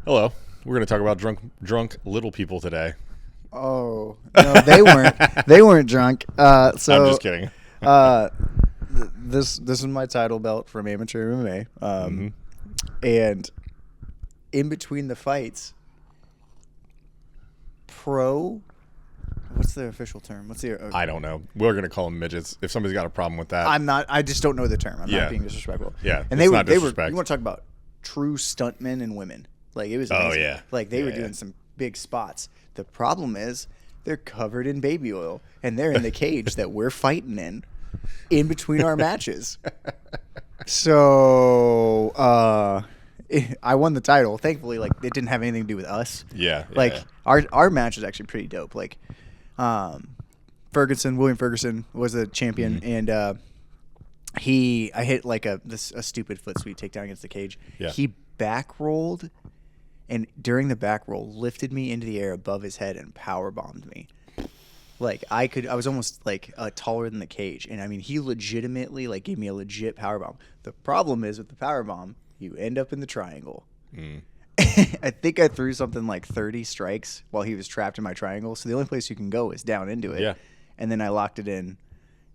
Hello. We're going to talk about drunk little people today. Oh no, they weren't. They weren't drunk. I'm just kidding. This is my title belt from amateur MMA. And in between the fights, what's the official term? I don't know. We're going to call them midgets. If somebody's got a problem with that, I'm not. I just don't know the term. I'm Yeah. not being disrespectful. Yeah, and it's they not were. disrespect. You want to talk about true stuntmen and women? Like it was. Oh, Amazing. yeah. Like they were Yeah. doing some big spots. The problem is they're covered in baby oil, and they're in the cage that we're fighting in between our matches. So I won the title. Thankfully, like it didn't have anything to do with us. Yeah. Like yeah. our match is actually pretty dope. Like William Ferguson was the champion, and I hit like a stupid foot sweep takedown against the cage. Yeah. He back rolled, and during the back roll, lifted me into the air above his head and power bombed me. Like I was almost like taller than the cage, and I mean he legitimately like gave me a legit power bomb. The problem is with the power bomb, you end up in the triangle. I think I threw something like 30 strikes while he was trapped in my triangle. So the only place you can go is down into it. Yeah. And then I locked it in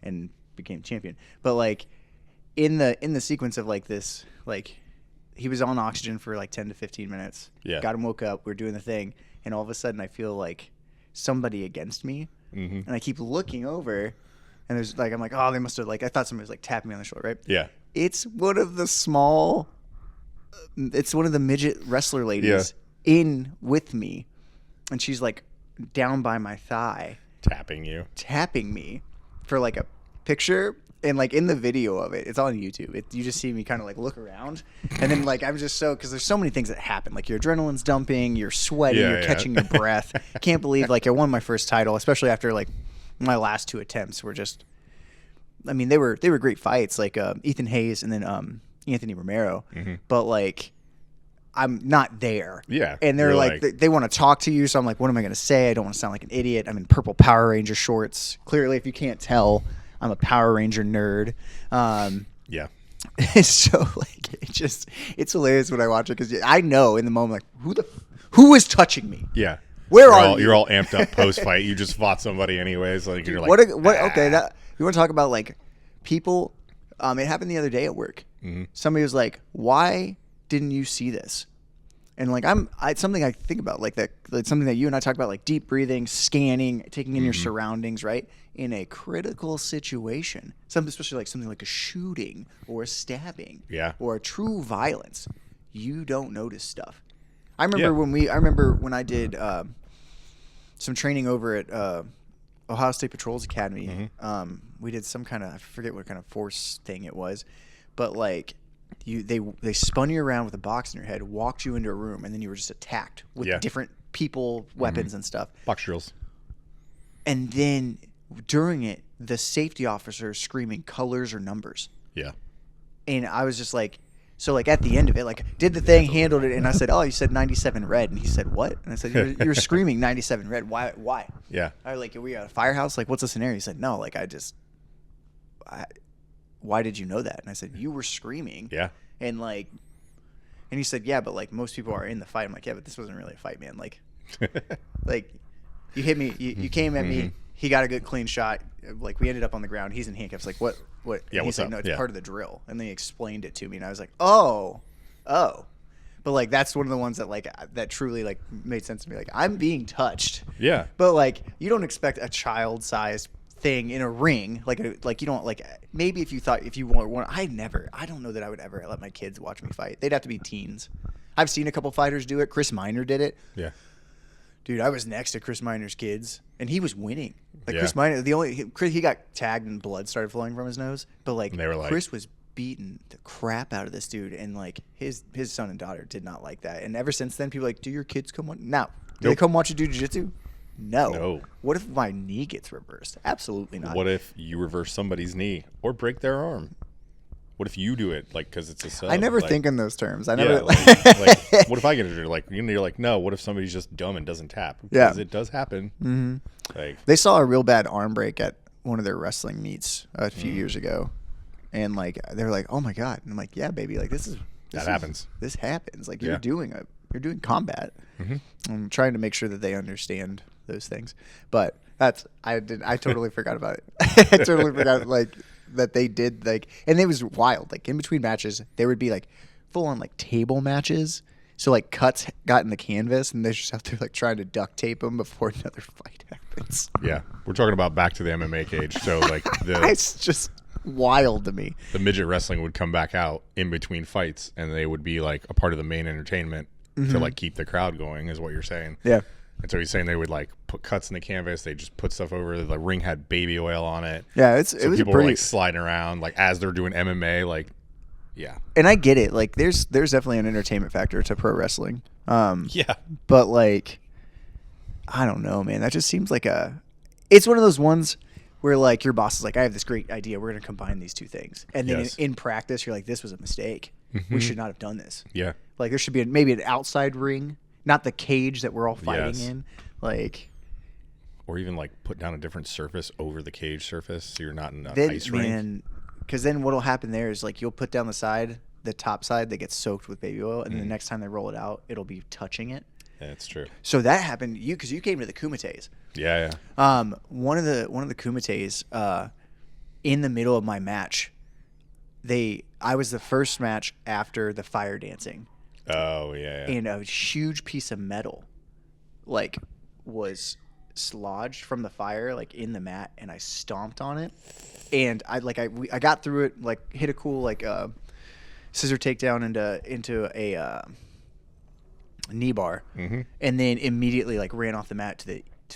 and became champion. But like in the sequence of like this, like he was on oxygen for like 10 to 15 minutes. Yeah. Got him woke up. We're doing the thing. And all of a sudden I feel like somebody against me. And I keep looking over and there's like, I'm like, oh, they must have like, I thought somebody was like tapping me on the shoulder, right? Yeah. It's one of the midget wrestler ladies in with me. And she's like down by my thigh. Tapping me for like a picture. And like in the video of it, it's on YouTube. You just see me kind of like look around, and then like I'm just because there's so many things that happen. Like your adrenaline's dumping, you're sweating, you're catching your breath. Can't believe like I won my first title, especially after like my last two attempts were just. I mean, they were great fights, like Ethan Hayes and then Anthony Romero, but like I'm not there. Yeah, and they're like they want to talk to you, so I'm like, what am I going to say? I don't want to sound like an idiot. I'm in purple Power Ranger shorts. Clearly, if you can't tell. I'm a Power Ranger nerd. Yeah. So like it's hilarious when I watch it because I know in the moment like who is touching me? Yeah. Where are you? You're all amped up post fight. You just fought somebody anyways. Like you're like what? Okay, you want to talk about like people? It happened the other day at work. Somebody was like, "Why didn't you see this?" And like something I think about like that, like something that you and I talk about, like deep breathing, scanning, taking in your surroundings, right? In a critical situation, especially like something like a shooting or a stabbing, or a true violence, you don't notice stuff. I remember when I did some training over at Ohio State Patrol's Academy. We did some kind of I forget what kind of force thing it was, but like. They spun you around with a box in your head, walked you into a room, and then you were just attacked with different people, weapons, and stuff. Box drills. And then during it, the safety officer is screaming colors or numbers. Yeah. And I was just like, so like at the end of it, like did the thing, handled it, and I said, oh, you said 97 red, and he said what? And I said, you're screaming 97 red. Why? Yeah. I was like, are we at a firehouse? Like, what's the scenario? He said, no, like why did you know that? And I said, you were screaming. Yeah. And he said, yeah, but like most people are in the fight. I'm like, yeah, but this wasn't really a fight, man. Like, like you hit me, you came at me. He got a good clean shot. Like we ended up on the ground. He's in handcuffs. Like what? Yeah. He What's said, up? no, it's part of the drill. And they explained it to me, and I was like, oh. But like that's one of the ones that like that truly like made sense to me. Like I'm being touched. Yeah. But like you don't expect a child-sized thing in a ring like you don't like maybe if you want I don't know that I would ever let my kids watch me fight. They'd have to be teens. I've seen a couple fighters do it. Chris Minor did it. Yeah. Dude, I was next to Chris Minor's kids and he was winning. Like Yeah. Chris Minor, he got tagged and blood started flowing from his nose, but like they were like, Chris was beating the crap out of this dude, and like his son and daughter did not like that. And ever since then people are like, do your kids come watch? No. Do they come watch you do jiu-jitsu? No. What if my knee gets reversed? Absolutely not. What if you reverse somebody's knee or break their arm? What if you do it like because it's a sub? I never like, think in those terms. I yeah, never. like what if I get injured? Like you're like no. What if somebody's just dumb and doesn't tap? Because it does happen. Like they saw a real bad arm break at one of their wrestling meets a few years ago, and like they were like, "Oh my god!" And I'm like, "Yeah, baby, like this happens. This happens. Like you're doing You're doing combat. I'm trying to make sure that they understand those things. But I totally forgot about it. I totally forgot like that they did like, and it was wild. Like in between matches, there would be like full on like table matches. So like cuts got in the canvas, and they're just out there like trying to duct tape them before another fight happens. Yeah, we're talking about back to the MMA cage. So like it's just wild to me. The midget wrestling would come back out in between fights, and they would be like a part of the main entertainment to like keep the crowd going, is what you're saying. Yeah. And so he's saying they would like put cuts in the canvas. They just put stuff over. The ring had baby oil on it. Yeah, so it was people pretty... were like sliding around like as they're doing MMA. Like, yeah. And I get it. Like, there's definitely an entertainment factor to pro wrestling. Yeah. But like, I don't know, man. That just seems like it's one of those ones where like your boss is like, I have this great idea. We're going to combine these two things. And then in practice, you're like, this was a mistake. We should not have done this. Yeah. Like there should be maybe an outside ring, not the cage that we're all fighting in. Like, or even like put down a different surface over the cage surface, so you're not in an ice rink. Because then what'll happen there is like you'll put down the top side that gets soaked with baby oil, and then the next time they roll it out, it'll be touching it. Yeah, that's true. So that happened because you came to the Kumites. Yeah. One of the Kumites, in the middle of my match, I was the first match after the fire dancing. Oh yeah. And a huge piece of metal, like, was dislodged from the fire, like in the mat, and I stomped on it, and I got through it, like hit a cool like scissor takedown into a knee bar, and then immediately like ran off the mat to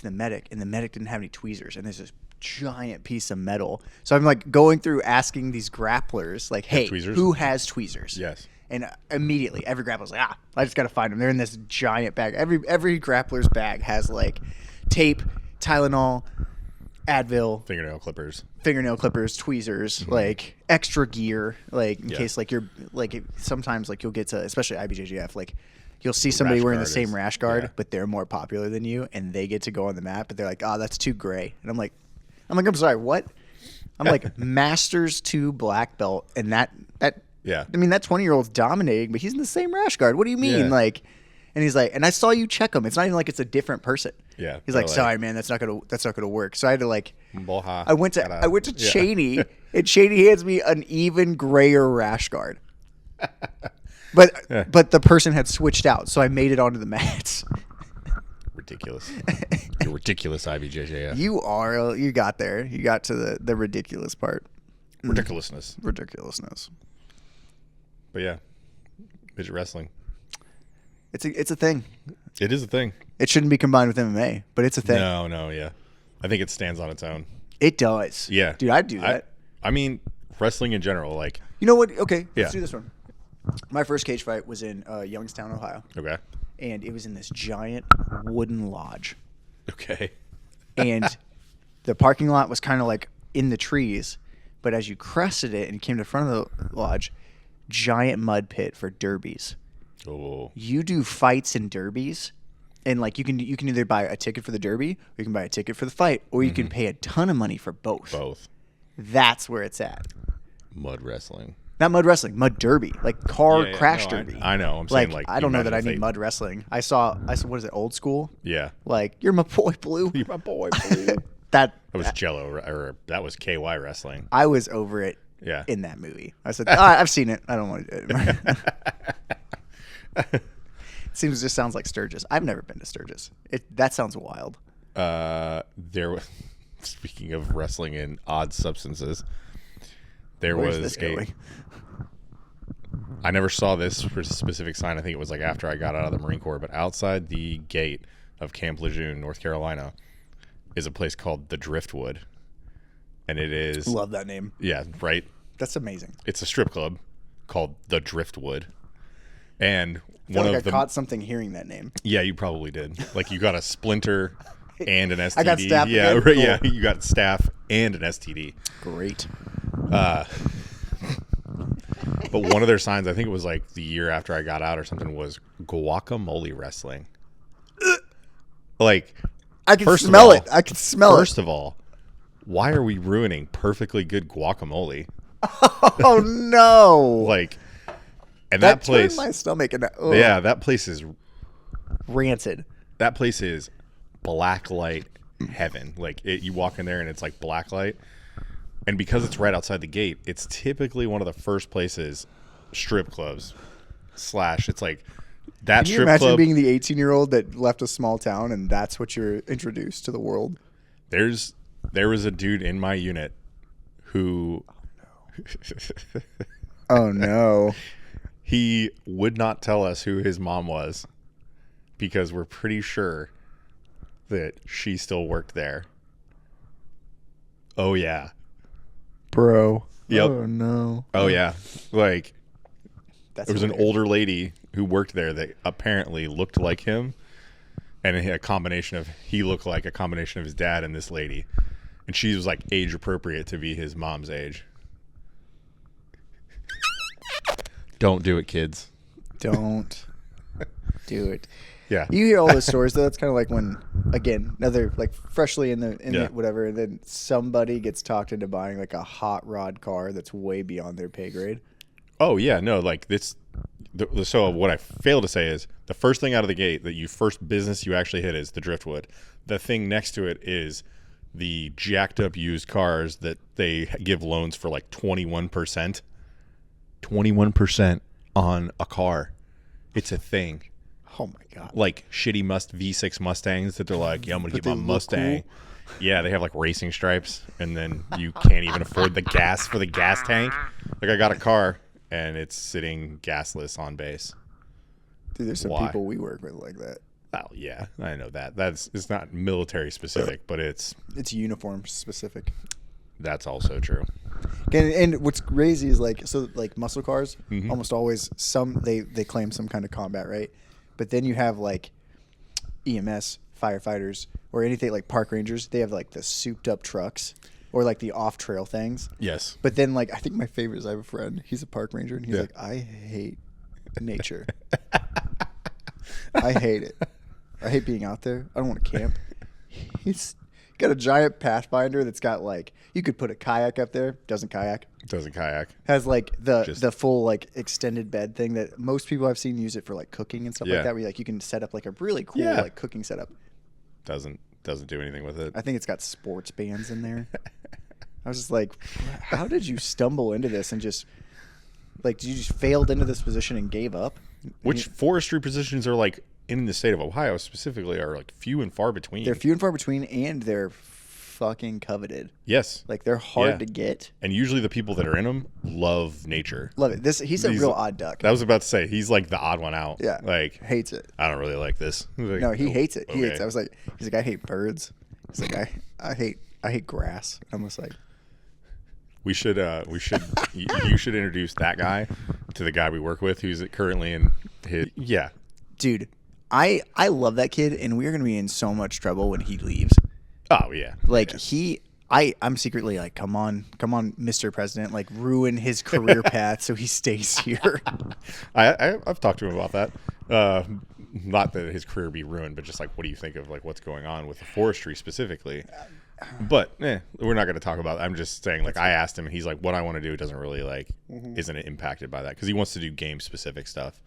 the medic, and the medic didn't have any tweezers, and there's this giant piece of metal. So I'm like going through asking these grapplers like, hey, who has tweezers? Yes. And immediately every grappler's like, I just got to find them. They're in this giant bag. Every grappler's bag has like tape, Tylenol, Advil, fingernail clippers, tweezers, like extra gear, like in case like you're like sometimes like you'll get to, especially IBJJF, like you'll see somebody wearing the same rash guard, but they're more popular than you, and they get to go on the mat, but they're like, oh, that's too gray. And I'm like, I'm sorry, what? I'm like Masters 2 black belt, and that. Yeah. I mean, that 20-year-old's dominating, but he's in the same rash guard. What do you mean? Yeah. Like, and he's like, and I saw you check him. It's not even like it's a different person. Yeah. He's like, sorry, man, that's not gonna work. So I had to like, I went to Cheney, and Cheney hands me an even grayer rash guard. But the person had switched out, so I made it onto the mats. Ridiculous. You're ridiculous, IBJJF. You got there. You got to the ridiculous part. Ridiculousness. But yeah, midget wrestling. It's a thing. It is a thing. It shouldn't be combined with MMA, but it's a thing. No, yeah. I think it stands on its own. It does. Yeah. Dude, I'd do that. I mean, wrestling in general, like. You know what? Okay, let's do this one. My first cage fight was in Youngstown, Ohio. Okay. And it was in this giant wooden lodge. Okay. And the parking lot was kind of like in the trees, but as you crested it and came to the front of the lodge, giant mud pit for derbies. Oh. You do fights and derbies, and like you can either buy a ticket for the derby, or you can buy a ticket for the fight, or you can pay a ton of money for both. That's where it's at. Mud wrestling. Not mud wrestling, mud derby, like crash derby. I know. I'm saying like I don't know that I need mud wrestling. I saw what is it, Old School? Yeah. Like, you're my boy Blue. You're my boy Blue. That was Jello, or that was KY wrestling. I was over it. Yeah. In that movie, I said, I've seen it. I don't want to do it. It just sounds like Sturgis. I've never been to Sturgis. That sounds wild. There was, speaking of wrestling and odd substances, Where's this going? I never saw this specific sign. I think it was like after I got out of the Marine Corps, but outside the gate of Camp Lejeune, North Carolina, is a place called the Driftwood. And it is... Love that name. Yeah, right? That's amazing. It's a strip club called the Driftwood. And I caught something hearing that name. Yeah, you probably did. Like, you got a splinter and an STD. I got staph. Yeah, right, cool. Yeah, you got staph and an STD. Great. But one of their signs, I think it was like the year after I got out or something, was guacamole wrestling. Like, I can smell it. I can smell it. First of all, why are we ruining perfectly good guacamole? Oh no! Like, and that place, turned my stomach. Yeah, that place is rancid. That place is black light heaven. Like you walk in there and it's like black light. And because it's right outside the gate, it's typically one of the first places, strip clubs / it's like that Can you strip imagine club. being the 18-year-old that left a small town and that's what you're introduced to the world? There was a dude in my unit who Oh no. he would not tell us who his mom was because we're pretty sure that she still worked there. Oh yeah. Bro. Yep. Oh no. Oh yeah. Like That's there was an weird. older lady who worked there that apparently looked like him, and it had a combination of he looked like a combination of his dad and this lady, and she was like age appropriate to be his mom's age. Don't do it, kids. Don't do it. Yeah. You hear all those stories though. That's kind of like when, again, another like freshly in the Yeah. whatever, and then somebody gets talked into buying like a hot rod car that's way beyond their pay grade. Oh yeah, no, like this. So what I fail to say is the first thing out of the gate that first business you actually hit is the driftwood. The thing next to it is the jacked up used cars that they give loans for like 21%. 21% on a car. It's a thing. Oh my god. Like shitty V6 Mustangs that they're like, yeah, I'm gonna But get my they look Mustang. cool. Yeah, they have like racing stripes, and then you can't even afford the gas for the gas tank. Like I got a car and it's sitting gasless on base. Dude, there's some Why? people we work with like that. Oh yeah, I know that. It's not military specific, but It's uniform specific. that's also true. And what's crazy is like, so like muscle cars, Mhm. almost always they claim some kind of combat, right? But then you have like EMS, firefighters, or anything like park rangers. They have like the souped up trucks or like the off trail things. Yes. But then like, I think my favorite is I have a friend. He's a park ranger and he's Yeah. like, I hate nature. I hate it. I hate being out there. I don't want to camp. He's got a giant Pathfinder that's got like, you could put a kayak up there. Doesn't kayak. Doesn't kayak. Has like the Just- full like extended bed thing that most people I've seen use it for like cooking and stuff Yeah. like that. Where like you can set up like a really cool Yeah. like cooking setup. Doesn't do anything with it. I think it's got sports bands in there. I was just like, how did you stumble into this and just like, did you just failed into this position and gave up? Which forestry positions are like in the state of Ohio specifically are like few and far between. They're few and far between, and they're fucking coveted. Yes. Like they're hard Yeah. to get. And usually the people that are in them love nature. Love it. He's a real odd duck. I was about to say he's like the odd one out. Yeah. Like Hates it. I don't really like this. Like, No, he hates it. He okay. hates it. I was like, he's like, I hate birds. He's like, I hate grass. I'm almost like, We should you should introduce that guy to the guy we work with who's currently in his dude, I love that kid, and we're gonna be in so much trouble when he leaves. Oh yeah. Like Yeah. I'm secretly like, come on, Mr. President, like ruin his career path so he stays here. I've talked to him about that. Not that his career be ruined, but just like, what do you think of like what's going on with the forestry specifically? But we're not going to talk about it. I'm just saying, like, I asked him, and he's like, what I want to do doesn't really like, isn't impacted by that because he wants to do game specific stuff.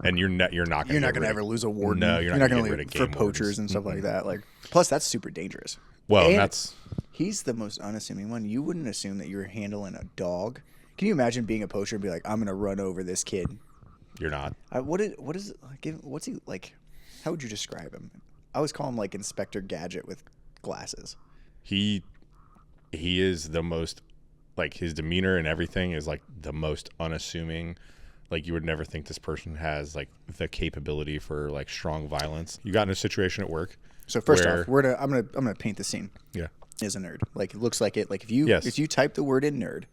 And you're not going You're not gonna ever lose a warden. No, you're not gonna gonna get rid lose of for game poachers wardens. and stuff like that. Like, plus that's super dangerous. Well, And that's he's the most unassuming one. You wouldn't assume that you're handling a dog. Can you imagine being a poacher and be like, I'm gonna run over this kid? you're not. What is it like? What's he like? How would you describe him? I always call him like Inspector Gadget with glasses. He is the most, like, his demeanor and everything is like the most unassuming. Like, you would never think this person has like the capability for like strong violence. You got in a situation at work. So first where- off, I'm gonna paint the scene. Yeah. As a nerd, like it looks like it. Like if you Yes. type the word in nerd,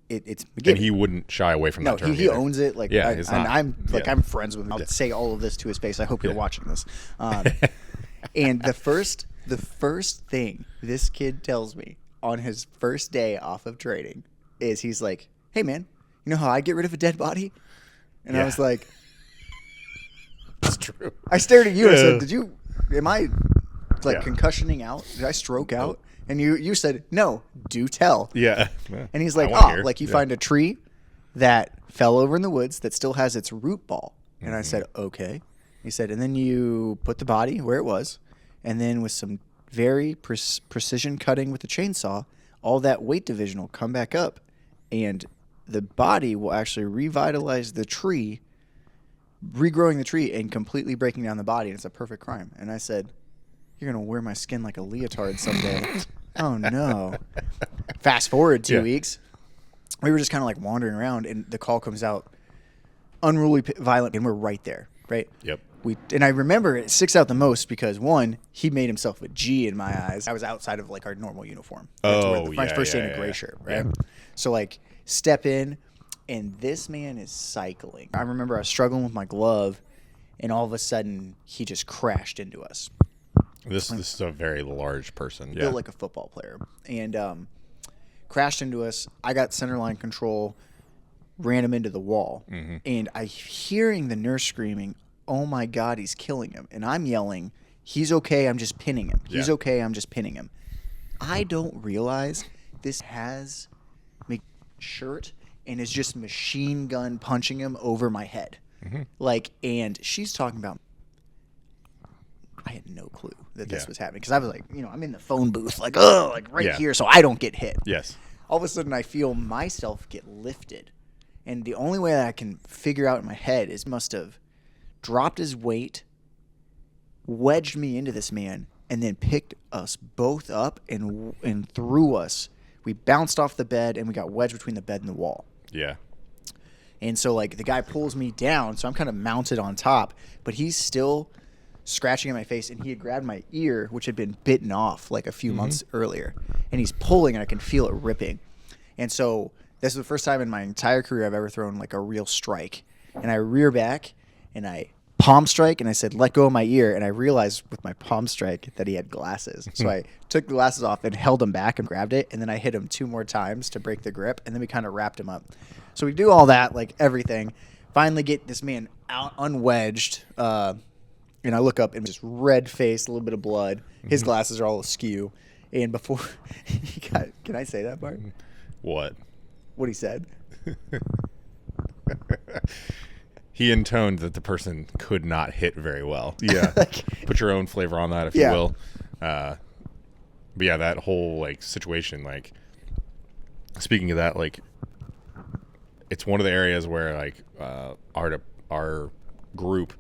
it's And he wouldn't shy away from no, that term. he either. owns it. Like Yeah, and it's not- I'm like yeah. I'm friends with him. I'll say all of this to his face. I hope you're Yeah. watching this. And the first thing this kid tells me on his first day off of training is he's like, "Hey man, you know how I get rid of a dead body?" And I Yeah. was like, It's true. I stared at you and I Yeah. said, "Did you? Am I like Yeah. concussioning out? Did I stroke out?" And you said, "No, do tell." Yeah. And he's I like, wanna "Oh, hear. like you Yeah. find a tree that fell over in the woods that still has its root ball." And I said, "Okay." He said, and then you put the body where it was, and then with some very precision cutting with the chainsaw, all that weight division will come back up, and the body will actually revitalize the tree, regrowing the tree and completely breaking down the body. And it's a perfect crime. And I said, you're going to wear my skin like a leotard someday. Oh, no. Fast forward 2 weeks. We were just kind of like wandering around, and the call comes out, unruly, violent, and we're right there, right? Yep. And I remember it sticks out the most because, one, he made himself a G in my eyes. I was outside of like our normal uniform. Oh, my first day in a gray shirt, right? Yeah. So like step in, and this man is cycling. I remember I was struggling with my glove, and all of a sudden he just crashed into us. This is a very large person. Built like a football player, and crashed into us. I got center line control, ran him into the wall, and I hearing the nurse screaming, oh my God, he's killing him. And I'm yelling, he's okay, I'm just pinning him. He's okay, I'm just pinning him. I don't realize this has a shirt and is just machine gun punching him over my head. Like, and she's talking about, I had no clue that this was happening. Because I was like, I'm in the phone booth, like, here, so I don't get hit. Yes. All of a sudden, I feel myself get lifted. And the only way that I can figure out in my head is must have dropped his weight, wedged me into this man, and then picked us both up and threw us. We bounced off the bed, and we got wedged between the bed and the wall. Yeah. And so, like, the guy pulls me down, so I'm kind of mounted on top, but he's still scratching at my face, and he had grabbed my ear, which had been bitten off, like, a few months earlier. And he's pulling, and I can feel it ripping. And so this is the first time in my entire career I've ever thrown, like, a real strike. And I rear back, and I palm strike, and I said, let go of my ear. And I realized with my palm strike that he had glasses. So I took the glasses off and held him back and grabbed it. And then I hit him 2 more times to break the grip. And then we kind of wrapped him up. So we do all that, like everything. Finally get this man out unwedged. And I look up and just red face, a little bit of blood. His glasses are all askew. And before he got, can I say that part? What? What he said? He intoned that the person could not hit very well. Yeah. Put your own flavor on that, if you will. But yeah, that whole like situation, like speaking of that, like it's one of the areas where like our group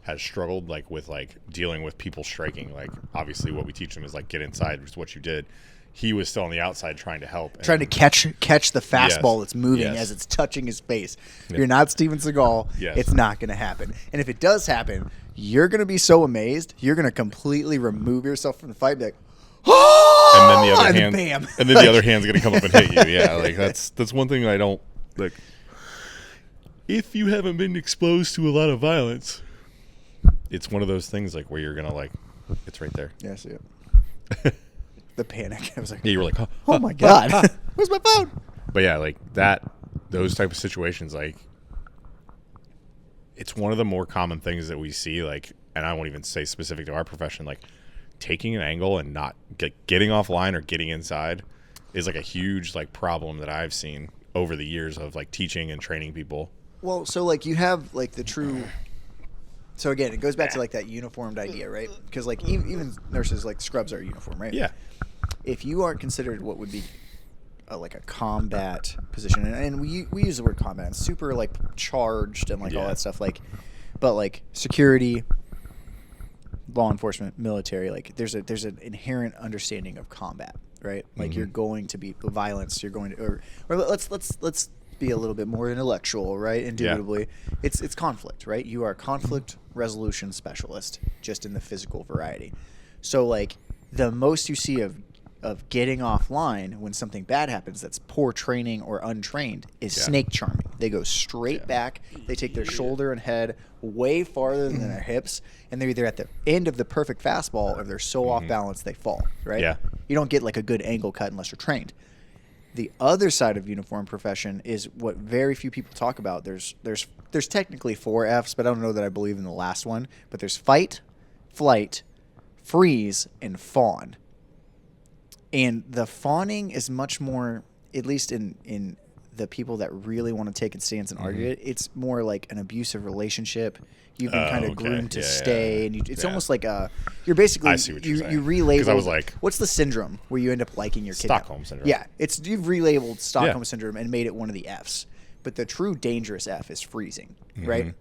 has struggled like with like dealing with people striking. Like obviously what we teach them is like get inside, which is what you did. He was still on the outside trying to help. Trying to catch the fastball that's moving as it's touching his face. You're not Steven Seagal. It's not going to happen. And if it does happen, you're going to be so amazed. You're going to completely remove yourself from the fight. Be like, oh! And then the other hand, bam. And then the other hand's going to come up and hit you. Yeah, like that's one thing I don't like. If you haven't been exposed to a lot of violence, it's one of those things like where you're going to like, it's right there. Yeah, I see it. The panic. I was like, yeah, you were like, oh my God, where's my phone? But yeah, like those type of situations, like it's one of the more common things that we see. Like, and I won't even say specific to our profession, like taking an angle and not getting offline or getting inside is like a huge like problem that I've seen over the years of like teaching and training people. Well, so like you have like the true. So again, it goes back to like that uniformed idea, right? Because like even nurses, like scrubs are uniform, right? Yeah. If you aren't considered what would be like a combat position, and we use the word combat, it's super like charged and like all that stuff, like, but like security, law enforcement, military, like there's an inherent understanding of combat, right? Like you're going to be violence, you're going to or let's be a little bit more intellectual, right? Indubitably, it's conflict, right? You are a conflict resolution specialist, just in the physical variety. So like the most you see of getting offline when something bad happens that's poor training or untrained is snake charming. They go straight back. They take their shoulder and head way farther than their hips, and they're either at the end of the perfect fastball or they're so off balance they fall, right? Yeah. You don't get like a good angle cut unless you're trained. The other side of uniform profession is what very few people talk about. There's technically 4 Fs, but I don't know that I believe in the last one. But there's fight, flight, freeze, and fawn. And the fawning is much more, at least in the people that really want to take a stance and argue it, it's more like an abusive relationship. You've been kind of groomed to stay, and it's almost like you're basically I see what you're saying. you relabeled. Because I was like, what's the syndrome where you end up liking your kid? Stockholm syndrome. Yeah, you've relabeled Stockholm syndrome and made it one of the Fs. But the true dangerous F is freezing, right?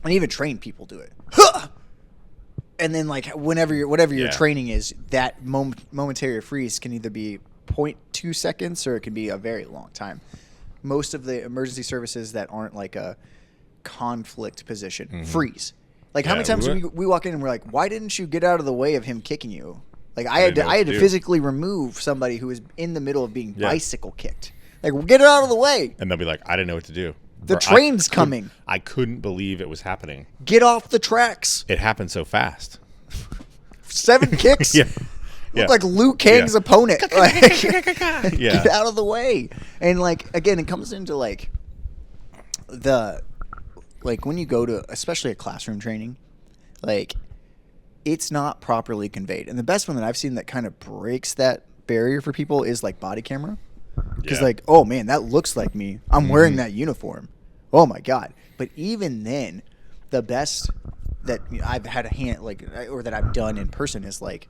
And even trained people do it. And then like whatever your training is, that momentary freeze can either be 0.2 seconds or it can be a very long time. Most of the emergency services that aren't like a conflict position freeze. Like how many times we walk in and we're like, why didn't you get out of the way of him kicking you? Like I had to physically remove somebody who was in the middle of being bicycle kicked. Like, get it out of the way. And they'll be like, I didn't know what to do. The train's coming. I couldn't believe it was happening. Get off the tracks. It happened so fast. 7 kicks? Look like Liu Kang's opponent. Get out of the way. And, like, again, it comes into, like, when you go to, especially a classroom training, like, it's not properly conveyed. And the best one that I've seen that kind of breaks that barrier for people is, like, body camera. Because like, oh man, that looks like me. I'm wearing that uniform. Oh my God. But even then, the best that I've had a hand or that I've done in person is like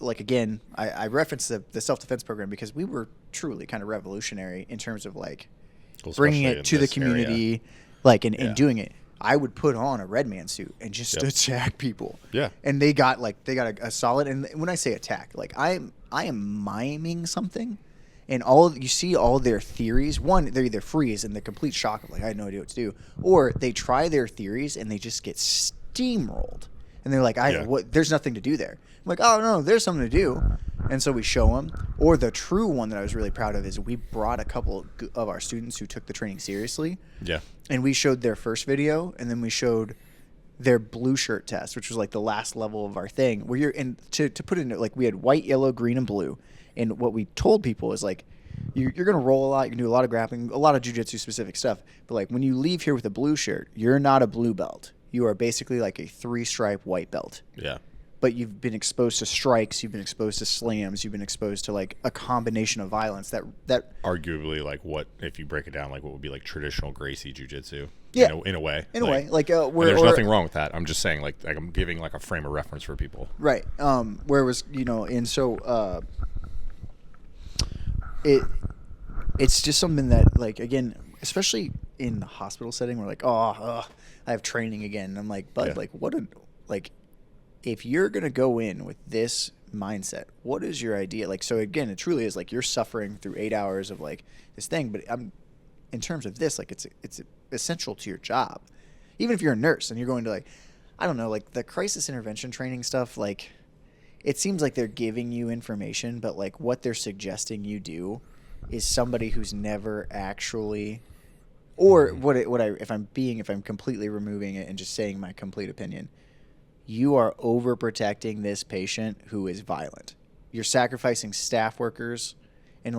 again, I referenced the self-defense program because we were truly kind of revolutionary in terms of like bringing it to the community, and doing it. I would put on a red man suit and just attack people. Yeah. And they got a solid, and when I say attack, like I am miming something. And you see all their theories. One, they're either freeze in the complete shock of like, I had no idea what to do, or they try their theories and they just get steamrolled. And they're like, there's nothing to do there. I'm like, oh no, there's something to do. And so we show them. Or the true one that I was really proud of is we brought a couple of our students who took the training seriously. Yeah. And we showed their first video, and then we showed their blue shirt test, which was like the last level of our thing. Where to put it in, like we had white, yellow, green, and blue. And what we told people is like, you're going to roll a lot. You can do a lot of grappling, a lot of jiu-jitsu specific stuff. But like when you leave here with a blue shirt, you're not a blue belt. You are basically like a 3-stripe white belt. Yeah. But you've been exposed to strikes. You've been exposed to slams. You've been exposed to like a combination of violence that arguably like what, if you break it down, like what would be like traditional Gracie jiu-jitsu. Yeah. In a way. In a way. Like there's nothing wrong with that. I'm just saying like I'm giving like a frame of reference for people. Right. Where it was, and so it's just something that, like, again, especially in the hospital setting, we're like, I have training again. And I'm like, bud, if you're going to go in with this mindset, what is your idea? Like, so again, it truly is like you're suffering through 8 hours of like this thing, but in terms of this, like it's essential to your job. Even if you're a nurse and you're going to like, I don't know, like the crisis intervention training stuff, like, it seems like they're giving you information, but like what they're suggesting you do is somebody who's never actually, or if I'm completely removing it and just saying my complete opinion, you are overprotecting this patient who is violent. You're sacrificing staff workers, and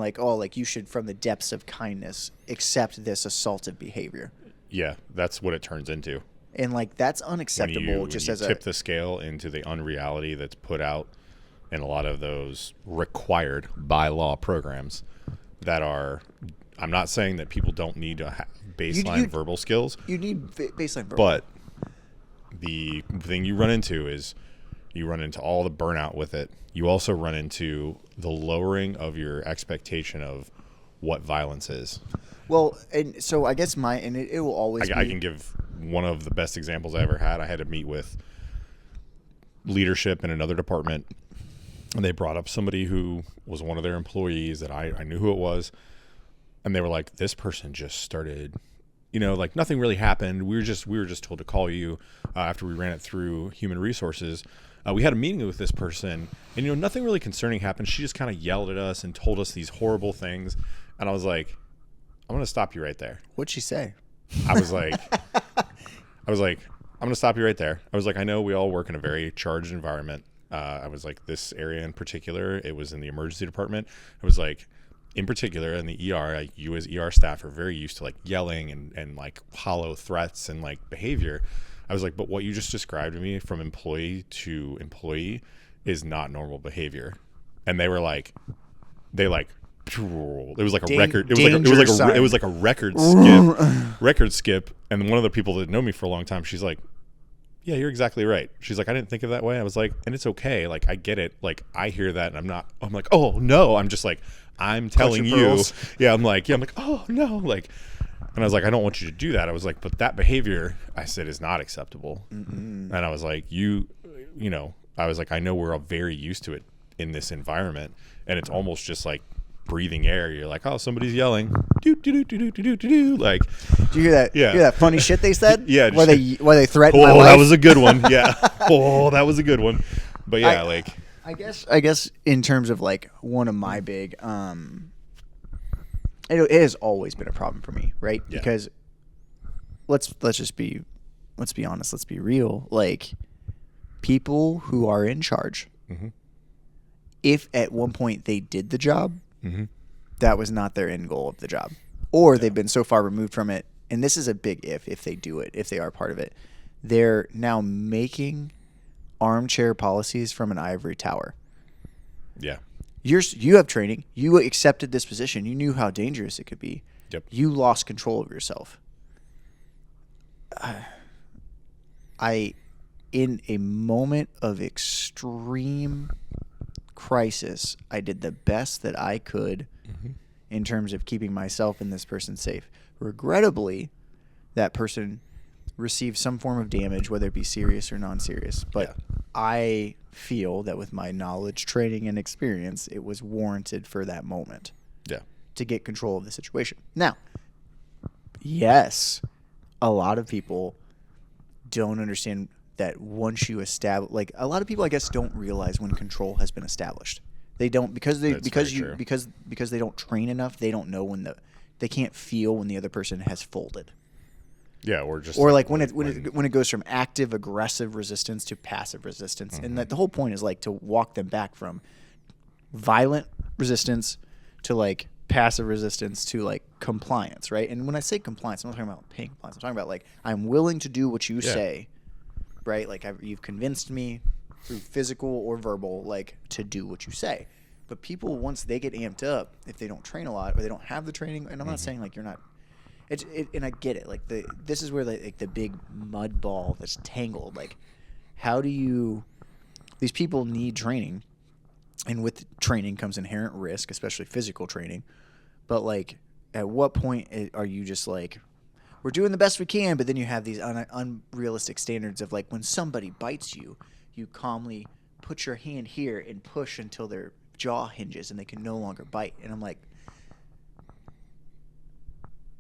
you should, from the depths of kindness, accept this assaultive behavior. Yeah, that's what it turns into. And that's unacceptable. When you tip the scale into the unreality that's put out in a lot of those required by law programs that are. I'm not saying that people don't need to have baseline verbal skills. You need baseline verbal, but the thing you run into is you run into all the burnout with it. You also run into the lowering of your expectation of what violence is. Well, and so I guess it will always. I can give one of the best examples I ever had. I had to meet with leadership in another department, and they brought up somebody who was one of their employees that I knew who it was, and they were like, "This person just started." Like nothing really happened. We were just told to call you after we ran it through human resources. We had a meeting with this person, and nothing really concerning happened. She just kind of yelled at us and told us these horrible things, and I was like, "I'm going to stop you right there." What'd she say? I was like, "I'm going to stop you right there." I was like, "I know we all work in a very charged environment." I was like, "This area in particular, it was in the emergency department." I was like, in particular in the ER, like you as ER staff are very used to like yelling and like hollow threats and like behavior. I was like, but what you just described to me from employee to employee is not normal behavior. And they were like, it was like a Dan- record. danger sign. It was like a record skip. And one of the people that know me for a long time, she's like, "Yeah, you're exactly right." She's like, "I didn't think of that way." I was like, "And it's okay. Like, I get it. Like, I hear that, and I'm like, oh no." I'm just like, I'm telling your you. pearls. Yeah, I'm like, oh no, like. And I was like, I don't want you to do that. I was like, but that behavior, I said, is not acceptable. And I was like, you know, I was like, I know we're all very used to it in this environment, and it's almost just like breathing air. You're like, oh, somebody's yelling, do do do do do do do do. Like, Do you hear that? Yeah. Hear that funny shit they said? Yeah, Where they threatened my oh, life. that was a good one. Yeah. Oh, that was a good one. But yeah, like, I guess in terms of like one of my big it has always been a problem for me, right? Yeah. Because let's be honest, let's be real. Like, people who are in charge, if at one point they did the job, that was not their end goal of the job, or they've been so far removed from it. And this is a big if they do it, if they are part of it, they're now making armchair policies from an ivory tower. yeah. You have training. You accepted this position. You knew how dangerous it could be. Yep. You lost control of yourself. In a moment of extreme crisis, I did the best that I could in terms of keeping myself and this person safe. Regrettably, that person received some form of damage, whether it be serious or non-serious. But I feel that with my knowledge, training, and experience, it was warranted for that moment. Yeah. To get control of the situation. Now, yes, a lot of people don't understand that once you establish, like, a lot of people, I guess, don't realize when control has been established. They don't because they because they don't train enough. They don't know they can't feel when the other person has folded. Yeah, or just Like when it goes from active aggressive resistance to passive resistance, and that the whole point is like to walk them back from violent resistance to like passive resistance to like compliance, right? And when I say compliance, I'm not talking about paying compliance. I'm talking about like I'm willing to do what you say, right? Like you've convinced me through physical or verbal, like to do what you say. But people, once they get amped up, if they don't train a lot or they don't have the training, and I'm not saying like you're not. And I get it. Like this is where like the big mud ball that's tangled. Like, how do you? These people need training, and with training comes inherent risk, especially physical training. But like, at what point are you just like, we're doing the best we can, but then you have these unrealistic standards of like when somebody bites you, you calmly put your hand here and push until their jaw hinges and they can no longer bite. And I'm like.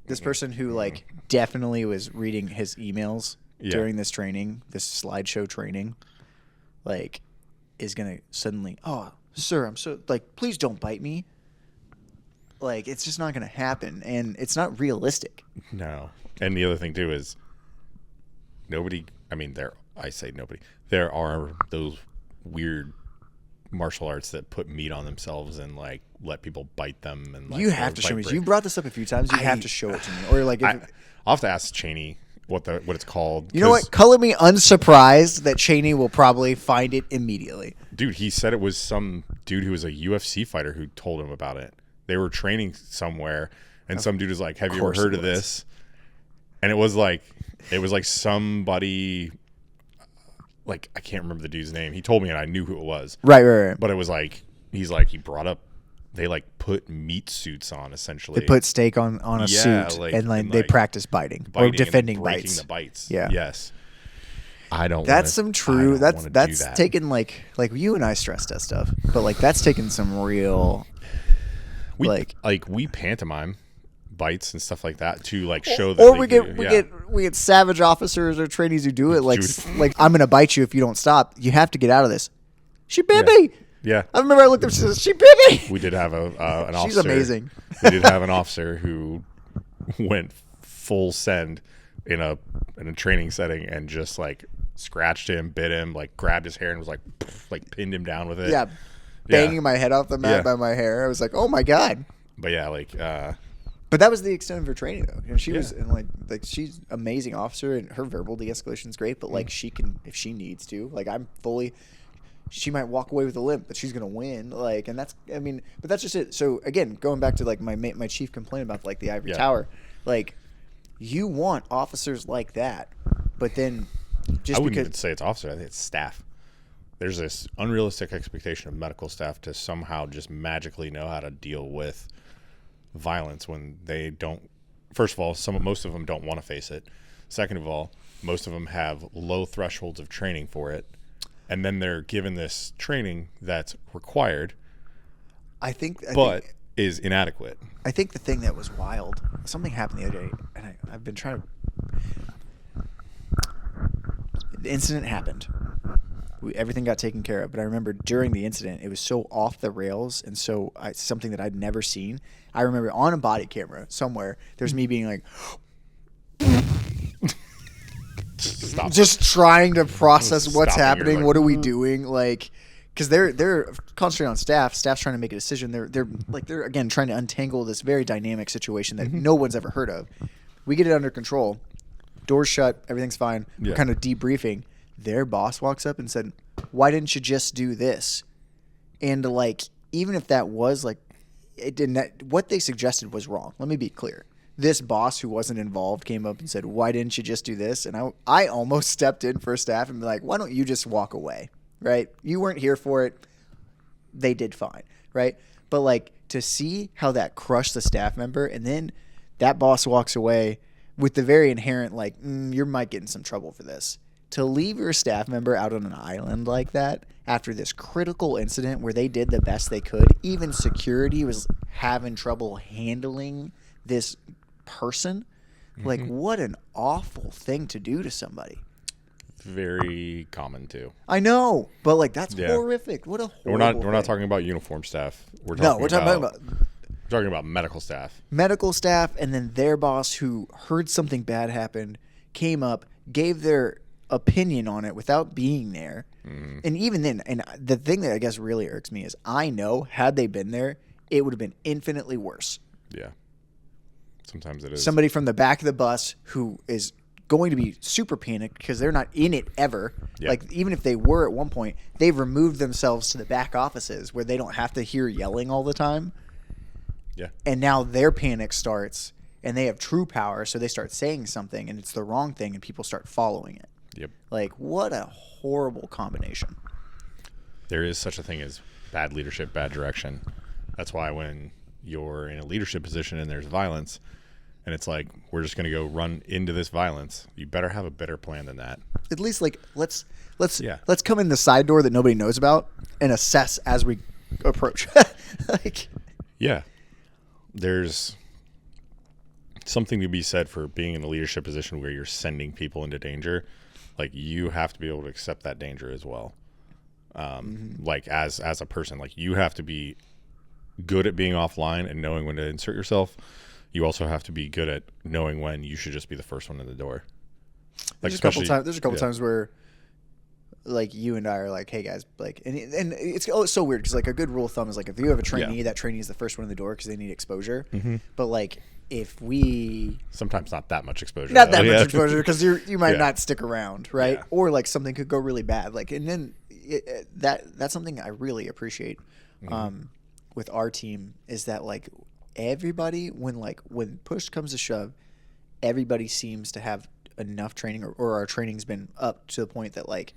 This person who like definitely was reading his emails during this training, this slideshow training, like is gonna suddenly, oh, sir, I'm so like, please don't bite me. Like it's just not gonna happen, and it's not realistic. No, and the other thing too is nobody. I mean, I say nobody. There are those weird martial arts that put meat on themselves and like let people bite them and like, you have to show me. You brought this up a few times. You have to show it to me, or like I'll have to ask Cheney what it's called. You know what? Color me unsurprised that Cheney will probably find it immediately. Dude, he said it was some dude who was a UFC fighter who told him about it. They were training somewhere, and some dude was like, "Have you ever heard of this?" And it was like somebody. Like, I can't remember the dude's name. He told me and I knew who it was. Right. But it was like, he brought up, they like put meat suits on essentially. They put steak on a suit and they practice biting or defending breaking bites. the bites. Yeah. Yes. I don't That's some true, that's that. taken like you and I stress test stuff, but like that's taken some real, we pantomime bites and stuff like that to like show that. Or we get savage officers or trainees who do it like I'm gonna bite you if you don't stop. You have to get out of this. She bit me. Yeah. I remember I looked up. She says she bit me. We did have an officer. She's amazing. We did have an officer who went full send in a training setting and just like scratched him, bit him, like grabbed his hair and was like pinned him down with it. Yeah. Banging my head off the mat by my hair. I was like, oh my God. But yeah, but that was the extent of her training, though. You know, she was and like she's an amazing officer, and her verbal de-escalation is great. But like she can, if she needs to, like I'm fully. she might walk away with a limp, but she's gonna win. Like, and but that's just it. So again, going back to like my chief complaint about like the ivory tower, like you want officers like that, but then I wouldn't even say it's officer. I think it's staff. There's this unrealistic expectation of medical staff to somehow just magically know how to deal with violence when they don't. First of all, most of them don't want to face it. Second of all, most of them have low thresholds of training for it, and then they're given this training that's required, is inadequate. I think the thing that was wild, something happened the other day, and I've been trying to. The incident happened. Everything got taken care of, but I remember during the incident, it was so off the rails and so something that I'd never seen. I remember on a body camera somewhere, there's me being like, Stop. just trying to process what's happening. Like, what are we doing? Like, because they're concentrating on staff. Staff's trying to make a decision. They're again trying to untangle this very dynamic situation that no one's ever heard of. We get it under control. Doors shut. Everything's fine. Yeah. We're kind of debriefing. Their boss walks up and said, "Why didn't you just do this?" And like, even if that was like, it didn't. What they suggested was wrong. Let me be clear. This boss who wasn't involved came up and said, "Why didn't you just do this?" And I almost stepped in for staff and be like, "Why don't you just walk away?" Right? You weren't here for it. They did fine, right? But like to see how that crushed the staff member, and then that boss walks away with the very inherent like, you might get in some trouble for this. To leave your staff member out on an island like that after this critical incident where they did the best they could, even security was having trouble handling this person. Like, what an awful thing to do to somebody. Very common too. I know, but like that's horrific. What a horrible We're not talking about uniform staff. We're talking about medical staff. Medical staff, and then their boss who heard something bad happened, came up, gave their opinion on it without being there. And even then, and the thing that I guess really irks me is I know had they been there, it would have been infinitely worse. Yeah. Sometimes it is. Somebody from the back of the bus who is going to be super panicked because they're not in it ever. Yep. Like, even if they were at one point, they've removed themselves to the back offices where they don't have to hear yelling all the time. Yeah. And now their panic starts, and they have true power, so they start saying something, and it's the wrong thing, and people start following it. Yep. Like, what a horrible combination. There is such a thing as bad leadership, bad direction. That's why when you're in a leadership position and there's violence, and it's like, we're just going to go run into this violence, you better have a better plan than that. At least, like, let's come in the side door that nobody knows about and assess as we approach. Like, yeah. There's something to be said for being in a leadership position where you're sending people into danger. Like, you have to be able to accept that danger as well. Like, as a person, like, you have to be good at being offline and knowing when to insert yourself. You also have to be good at knowing when you should just be the first one in the door. Like, there's a couple times where, like, you and I are like, "Hey guys," like, and it's so weird because like a good rule of thumb is like if you have a trainee, that trainee is the first one in the door because they need exposure. But like, if we sometimes not that much exposure, much exposure because you might not stick around, right? Yeah. Or like something could go really bad. Like, and then that's something I really appreciate with our team is that like everybody when push comes to shove, everybody seems to have enough training or our training's been up to the point that like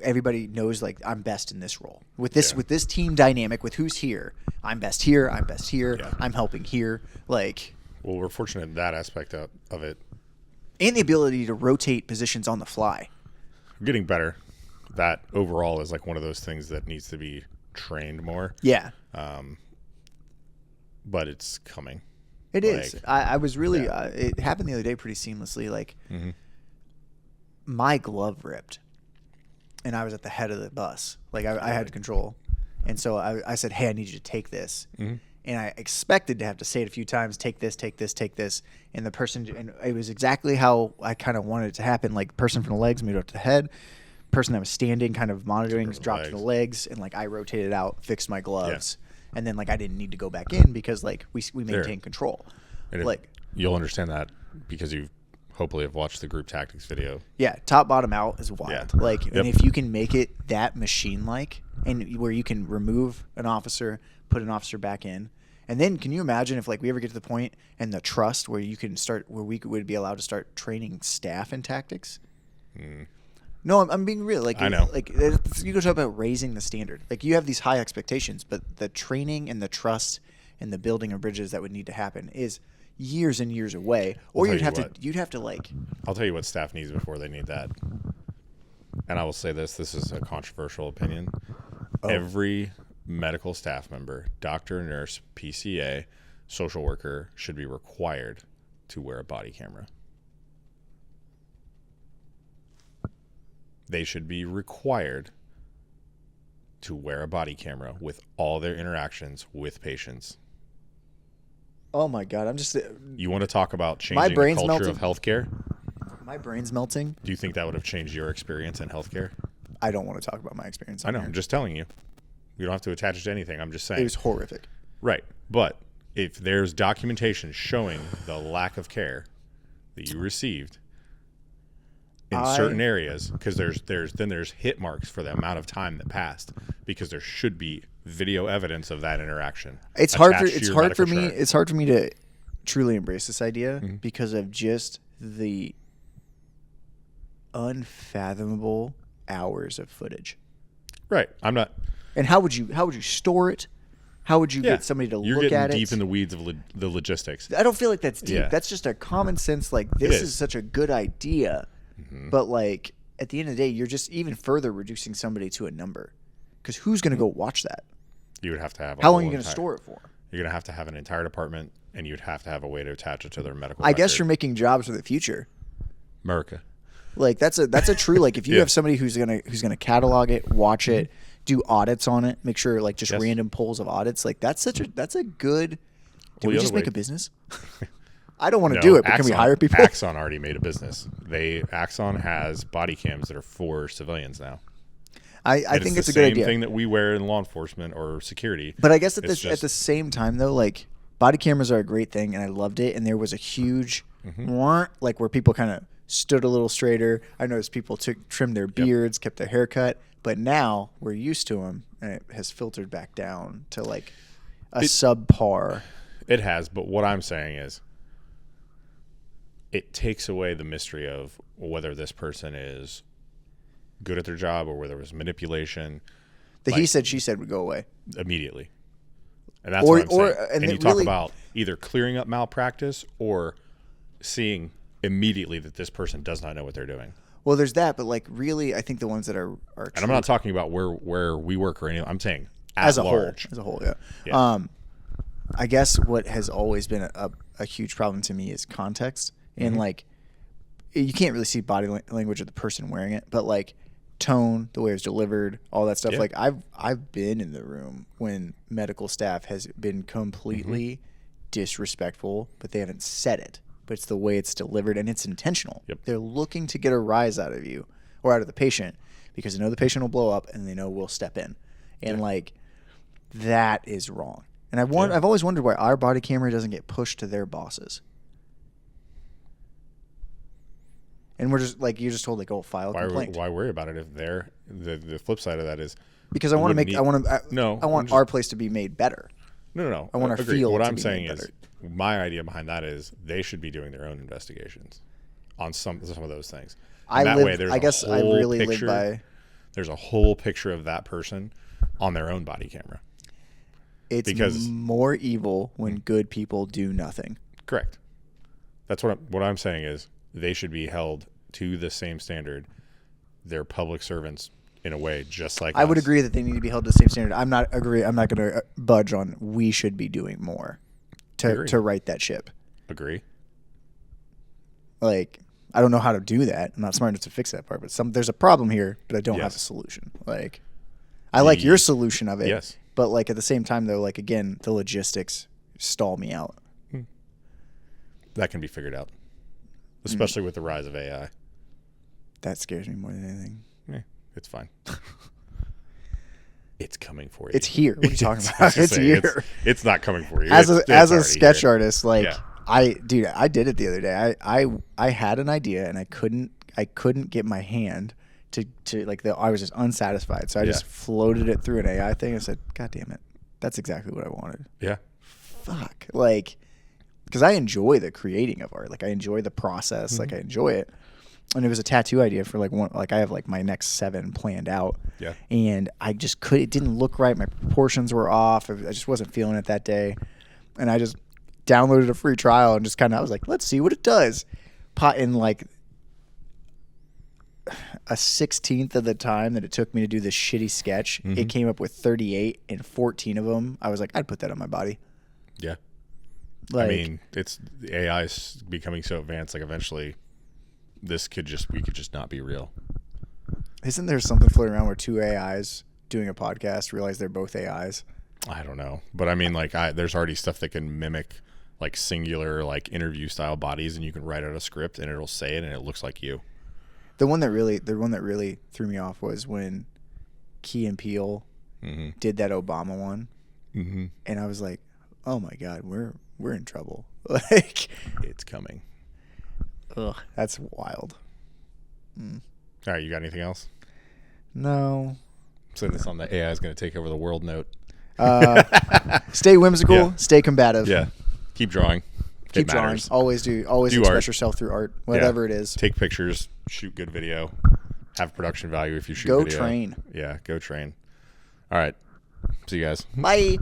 everybody knows like I'm best in this role with this team dynamic with who's here. I'm best here. Yeah. I'm helping here. Like, well, we're fortunate in that aspect of it, and the ability to rotate positions on the fly. We're getting better. That overall is like one of those things that needs to be trained more. Yeah. But it's coming. It is. I was really. It happened the other day pretty seamlessly. Like, my glove ripped, and I was at the head of the bus. Like, I had control, and so I said, "Hey, I need you to take this." And I expected to have to say it a few times. Take this. Take this. Take this. And the person, and it was exactly how I kind of wanted it to happen. Like, person from the legs moved up to the head. Person that was standing, kind of monitoring, dropped to the legs, and like I rotated out, fixed my gloves. Yeah. And then, like, I didn't need to go back in because, like, we maintain control. And like, you'll understand that because you've hopefully have watched the group tactics video. Yeah, top bottom out is wild. Yeah. Like, Yep. and if you can make it that machine-like, and where you can remove an officer, put an officer back in, and then can you imagine if like we ever get to the point and the trust where you can start, where we would be allowed to start training staff in tactics? No, I'm being real. Like, I know. Like you go talk about raising the standard. Like you have these high expectations, but the training and the trust and the building of bridges that would need to happen is years and years away. Or I'll you'd tell have you to what. you'd have to like. I'll tell you what staff needs before they need that. And I will say this is a controversial opinion. Every medical staff member, doctor, nurse, PCA, social worker should be required to wear a body camera. They should be required to wear a body camera with all their interactions with patients. Oh my God, I'm just. You want to talk about changing My the brain's culture melting. of healthcare? My brain's melting. Do you think that would have changed your experience in healthcare? I don't want to talk about my experience. I know. on I'm here. just telling you. You don't have to attach it to anything. I'm just saying. It was horrific. Right. But if there's documentation showing the lack of care that you received in certain areas, because there's hit marks for the amount of time that passed, because there should be video evidence of that interaction. It's hard for attached to your medical chart. it's hard for me to truly embrace this idea Mm-hmm. because of just the unfathomable hours of footage. Right. I'm not. And how would you store it? How would you Yeah. get somebody to You're look getting at deep it? in the weeds of the logistics. I don't feel like that's deep. Yeah. That's just a common sense. Like this is. is such a good idea, Mm-hmm. but like at the end of the day, you're just even further reducing somebody to a number. Because who's going to go watch that? You would have to have. How long are you going to store it for? You're going to have an entire department, and you'd have to have a way to attach it to their medical. I guess record. you're making jobs for the future. America. Like that's a true like if you Yeah. have somebody who's gonna catalog it, watch it, do audits on it, make sure like just Yes. random polls of audits, like that's a good. Did Well, we the just other make way- a business? I don't want to No, do it, but can we Axon- hire people? Axon already made a business. Axon has body cams that are for civilians now. I And think the it's a good same idea. thing that we wear in law enforcement or security. But I guess at It's at just- the same time though, like body cameras are a great thing, and I loved it. And there was a huge, like where people kind of stood a little straighter. I noticed people trimmed their beards, kept their hair cut. But now we're used to them, and it has filtered back down to like a subpar. It has, but what I'm saying is it takes away the mystery of whether this person is good at their job or whether it was manipulation The Like- he said, she said would go away. immediately. And that's Or- what I'm saying. or- And and you it talk really- about either clearing up malpractice or seeing immediately that this person does not know what they're doing. Well, there's that, but like really, I think the ones that are And I'm not talking about where we work or anything. I'm saying as a large. whole, yeah. Yeah. I guess what has always been a huge problem to me is context, and like you can't really see body language of the person wearing it, but like tone, the way it's delivered, all that stuff. Yeah. Like I've been in the room when medical staff has been completely disrespectful, but they haven't said it. But it's the way it's delivered, and it's intentional. Yep. They're looking to get a rise out of you or out of the patient because they know the patient will blow up, and they know we'll step in, and like that is wrong. And I've always wondered why our body camera doesn't get pushed to their bosses. And we're just like you're just told like, oh, file a complaint. Why worry about it if they're the flip side of that is Because I want to make I want I'm our place to be made better. no. I want our Agreed. field What to I'm be saying made is better. my idea behind that is they should be doing their own investigations on some of those things. I And that live. way there's I a guess I whole really picture, live by. There's a whole picture of that person on their own body camera. It's because- more evil when good people do nothing. Correct. That's what I'm saying is they should be held to the same standard. They're public servants in a way, just like I would us. agree that they need to be held to the same standard. I'm not going to budge on. We should be doing more Agree. to right that ship. Agree. Like I don't know how to do that. I'm not smart enough to fix that part. But there's a problem here, but I don't have Yes. a solution. Like I like your solution of it. Yes. But like at the same time though, like again, the logistics stall me out. That can be figured out, especially with the rise of AI. That scares me more than anything. It's fine. It's coming for you. It's here. What are you talking I was about? gonna It's say, here. It's not coming for you. As It's a already sketch here. artist, like Yeah. I did it the other day. I had an idea and I couldn't get my hand to like I was just unsatisfied. So I just floated it through an AI thing and said, God damn it. That's exactly what I wanted. Yeah. Fuck. Like, because I enjoy the creating of art. Like I enjoy the process. Like I enjoy it. And it was a tattoo idea for like one, like I have like my next 7 planned out. Yeah. And I just it didn't look right. My proportions were off. I just wasn't feeling it that day. And I just downloaded a free trial and just kind of, I was like, let's see what it does. In like a 16th of the time that it took me to do this shitty sketch, it came up with 38, and 14 of them, I was like, I'd put that on my body. Yeah. Like, I mean, the AI is becoming so advanced. Like eventually, we could just not be real. Isn't there something floating around where 2 AIs doing a podcast realize they're both AIs? I don't know, but I mean, like, there's already stuff that can mimic like singular, like interview style bodies, and you can write out a script and it'll say it and it looks like you. The one that really threw me off was when Key and Peele did that Obama one, and I was like, "Oh my God, we're in trouble!" Like, it's coming. Ugh, that's wild. All right, you got anything else? No. So this on the AI is going to take over the world note. Stay whimsical, Yeah. Stay combative. Yeah, keep drawing. Keep It drawing. matters. Always Do express art. yourself through art, whatever it is. Take pictures, shoot good video, have production value if you shoot Go video. train. Yeah, go train. All right. See you guys. Bye.